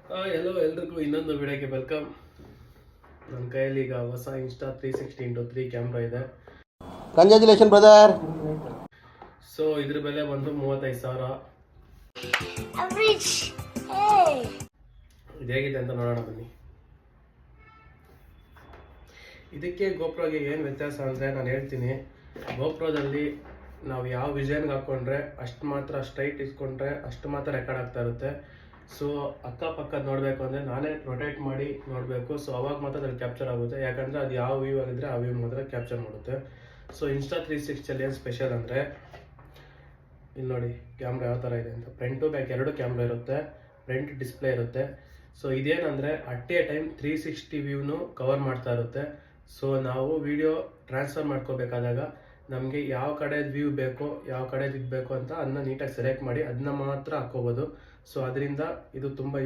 ಎಲ್ಲೋ ಎಲ್ರಿಗೂ ಇನ್ನೊಂದು ವಿಡಿಯೋಗೆ ವೆಲ್ಕಮ್. ನನ್ನ ಕೈಯಲ್ಲಿ ಈಗ ಹೊಸ ಇನ್ಸ್ಟಾ 360x3 ಕ್ಯಾಮ್ರಾ ಇದೆ. Congratulation brother. ಸೊ ಇದ್ರ ಬೆಲೆ ಬಂದು 35,000. ಇದೇಗಿದೆ ಅಂತ ನೋಡೋಣ ಬನ್ನಿ. ಇದಕ್ಕೆ ಗೋಪ್ರೋಗೆ ಏನು ವ್ಯತ್ಯಾಸ ಅಂದರೆ ನಾನು ಹೇಳ್ತೀನಿ. ಗೋಪ್ರೋದಲ್ಲಿ ನಾವು ಯಾವ ವಿಷನ್ಗೆ ಹಾಕ್ಕೊಂಡ್ರೆ ಅಷ್ಟು ಮಾತ್ರ ಸ್ಟ್ರೈಟ್ ಇಸ್ಕೊಂಡ್ರೆ ಅಷ್ಟು ಮಾತ್ರ ರೆಕಾರ್ಡ್ ಆಗ್ತಾ ಇರುತ್ತೆ. ಸೊ ಅಕ್ಕಪಕ್ಕ ನೋಡಬೇಕು ಅಂದರೆ ನಾನೇ ರೊಟೇಟ್ ಮಾಡಿ ನೋಡಬೇಕು. ಸೊ ಅವಾಗ ಮಾತ್ರ ಅದ್ರಲ್ಲಿ ಕ್ಯಾಪ್ಚರ್ ಆಗುತ್ತೆ. ಯಾಕಂದರೆ ಅದು ಯಾವ ವ್ಯೂ ಆಗಿದ್ರೆ ಆ ವ್ಯೂ ಮಾತ್ರ ಕ್ಯಾಪ್ಚರ್ ಮಾಡುತ್ತೆ. ಸೊ ಇನ್ಸ್ಟಾ 360 ಏನು ಸ್ಪೆಷಲ್ ಅಂದರೆ ಇಲ್ಲಿ ನೋಡಿ ಕ್ಯಾಮ್ರಾ ಯಾವ ಥರ ಇದೆ ಅಂತ. ಫ್ರಂಟ್ ಟು ಬ್ಯಾಕ್ ಎರಡು ಕ್ಯಾಮ್ರಾ ಇರುತ್ತೆ, ಫ್ರಂಟ್ ಡಿಸ್ಪ್ಲೇ ಇರುತ್ತೆ. ಸೊ ಇದೇನಂದರೆ ಅಟ್ ಎ ಟೈಮ್ 360 ವ್ಯೂನು ಕವರ್ ಮಾಡ್ತಾ ಇರುತ್ತೆ. ಸೊ ನಾವು ವಿಡಿಯೋ ಟ್ರಾನ್ಸ್ಫರ್ ಮಾಡ್ಕೋಬೇಕಾದಾಗ ನಮಗೆ ಯಾವ ಕಡೆ ವ್ಯೂ ಬೇಕೋ ಯಾವ ಕಡೆ ಬೇಕು ಅಂತ ಅದನ್ನ ನೀಟಾಗಿ ಸೆಲೆಕ್ಟ್ ಮಾಡಿ ಅದನ್ನ ಮಾತ್ರ ಹಾಕ್ಕೋಬೋದು. ಸೊ ಅದರಿಂದ ಇದು ತುಂಬ ಯೂಸ್